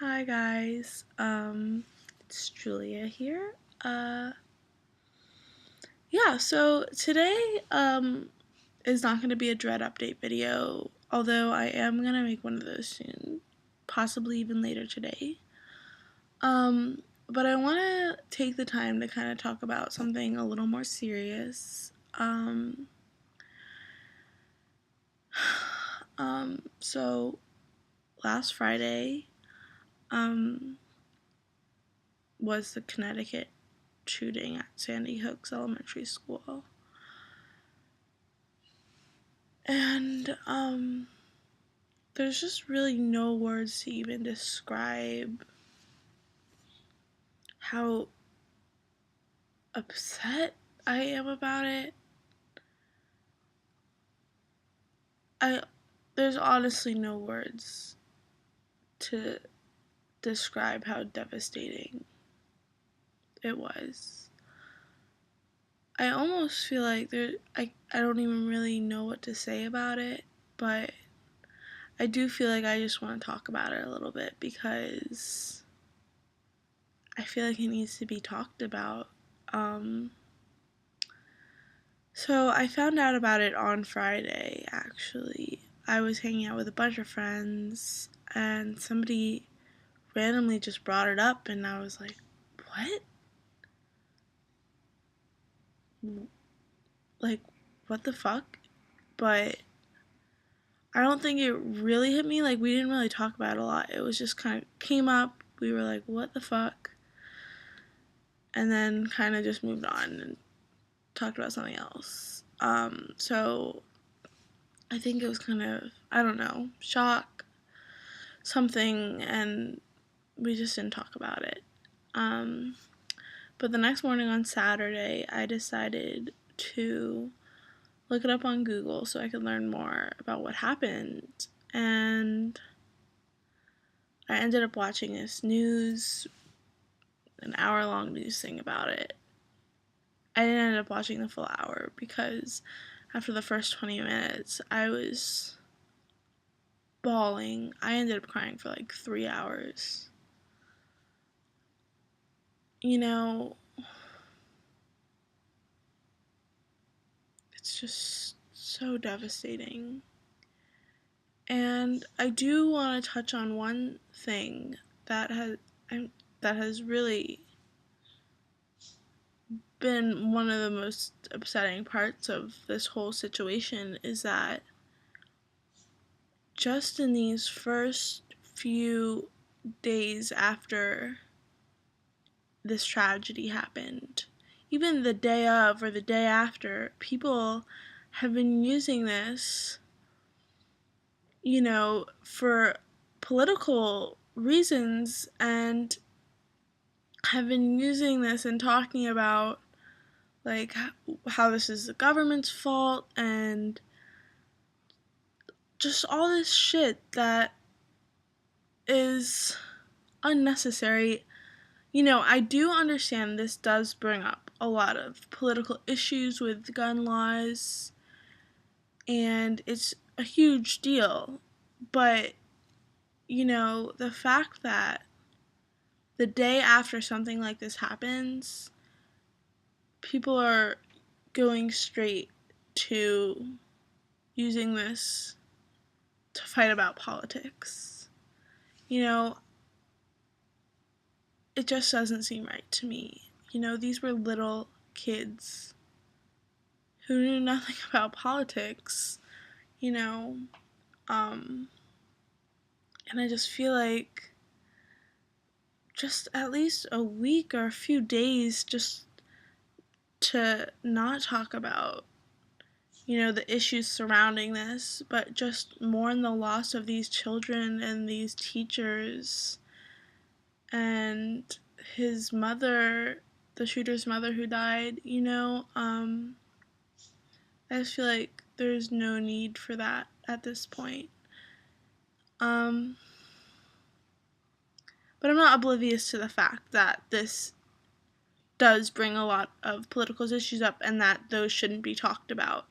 Hi guys, it's Julia here. So today, is not going to be a dread update video, although I am going to make one of those soon, possibly even later today. But I want to take the time to kind of talk about something a little more serious. So last Friday, was the Connecticut shooting at Sandy Hook's elementary school. And, there's just really no words to even describe how upset I am about it. There's honestly no words to describe how devastating it was. I almost feel like I don't even really know what to say about it, but I do feel like I just want to talk about it a little bit because I feel like it needs to be talked about. So I found out about it on Friday, actually. I was hanging out with a bunch of friends, and somebody randomly just brought it up, and I was like, what? Like, what the fuck? But I don't think it really hit me. Like, we didn't really talk about it a lot. It was just kind of came up. We were like, what the fuck? And then kind of just moved on and talked about something else. So I think it was kind of, I don't know, shock, something, and we just didn't talk about it. But the next morning on Saturday, I decided to look it up on Google so I could learn more about what happened. And I ended up watching an hour-long news thing about it. I didn't end up watching the full hour because after the first 20 minutes, I was bawling. I ended up crying for like 3 hours. You know, it's just so devastating. And I do want to touch on one thing that has really been one of the most upsetting parts of this whole situation, is that just in these first few days after this tragedy happened, even the day of or the day after, people have been using this, for political reasons, and have been using this and talking about, like, how this is the government's fault and just all this shit that is unnecessary. I do understand this does bring up a lot of political issues with gun laws, and it's a huge deal, but, the fact that the day after something like this happens, people are going straight to using this to fight about politics. It just doesn't seem right to me. These were little kids who knew nothing about politics, and I just feel like just at least a week or a few days just to not talk about, the issues surrounding this, but just mourn the loss of these children and these teachers and his mother, the shooter's mother who died. I just feel like there's no need for that at this point. But I'm not oblivious to the fact that this does bring a lot of political issues up and that those shouldn't be talked about,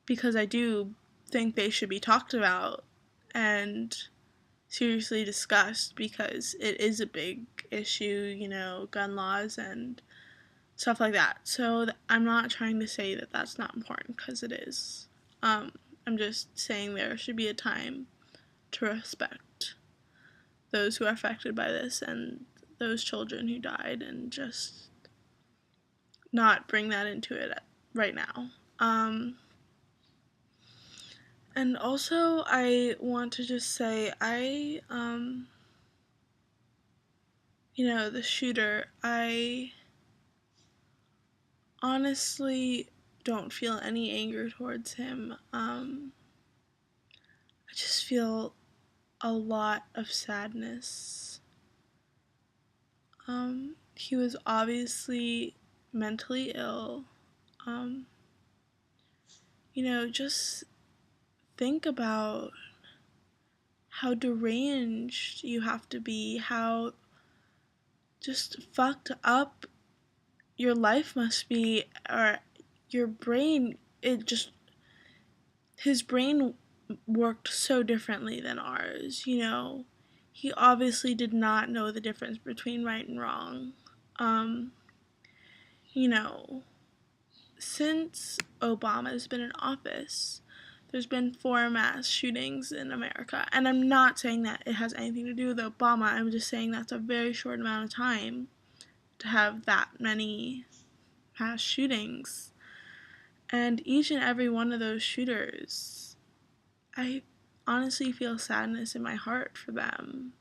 because I do think they should be talked about and seriously discussed, because it is a big issue, you know, gun laws and stuff like that. So I'm not trying to say that that's not important, because it is. I'm just saying there should be a time to respect those who are affected by this and those children who died, and just not bring that into it right now. And also, I want to just say, you know, the shooter, I honestly don't feel any anger towards him. I just feel a lot of sadness. He was obviously mentally ill. You know, just think about how deranged you have to be, how just fucked up your life must be, or your brain, his brain worked so differently than ours, you know. He obviously did not know the difference between right and wrong. You know, since Obama's been in office, there's been 4 mass shootings in America. And I'm not saying that it has anything to do with Obama. I'm just saying that's a very short amount of time to have that many mass shootings. And each and every one of those shooters, I honestly feel sadness in my heart for them.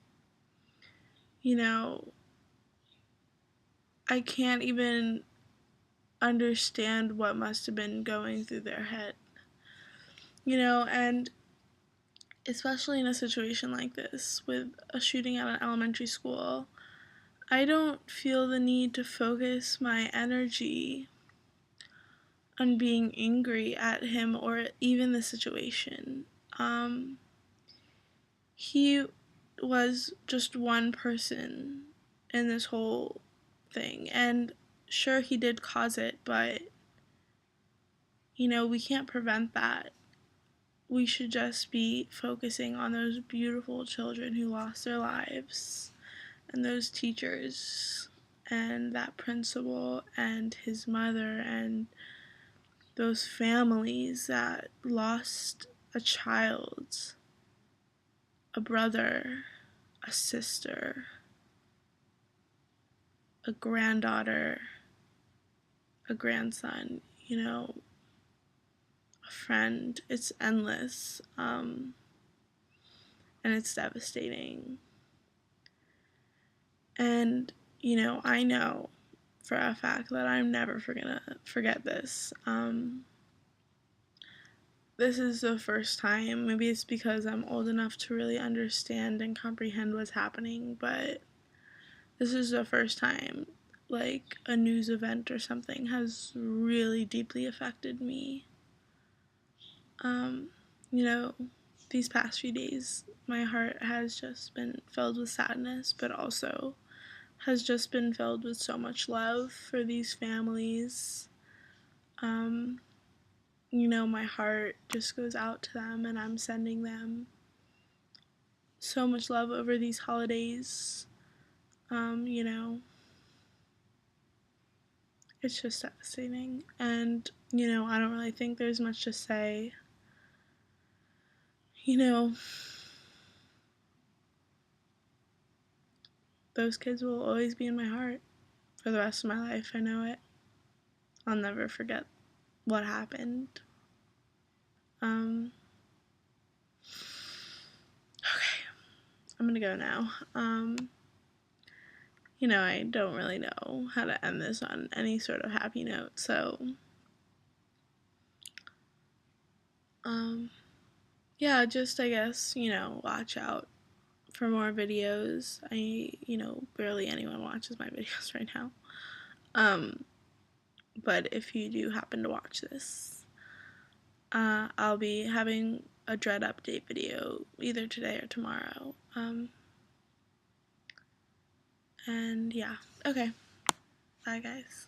You know, I can't even understand what must have been going through their head. You know, and especially in a situation like this, with a shooting at an elementary school, I don't feel the need to focus my energy on being angry at him or even the situation. He was just one person in this whole thing, and sure, he did cause it, but, you know, we can't prevent that. We should just be focusing on those beautiful children who lost their lives, and those teachers, and that principal, and his mother, and those families that lost a child, a brother, a sister, a granddaughter, a grandson, you know, a friend. It's endless, and it's devastating. And, you know for a fact that I'm never gonna forget this. This is the first time, maybe it's because I'm old enough to really understand and comprehend what's happening, but this is the first time, like, a news event or something has really deeply affected me. You know, these past few days, my heart has just been filled with sadness, but also has just been filled with so much love for these families. You know, my heart just goes out to them, and I'm sending them so much love over these holidays. You know, it's just devastating, and, you know, I don't really think there's much to say. You know, those kids will always be in my heart for the rest of my life. I know it. I'll never forget what happened. Okay, I'm gonna go now. You know, I don't really know how to end this on any sort of happy note, so, yeah, just, I guess, you know, watch out for more videos. You know, barely anyone watches my videos right now. But if you do happen to watch this, I'll be having a dread update video either today or tomorrow. And yeah, okay. Bye, guys.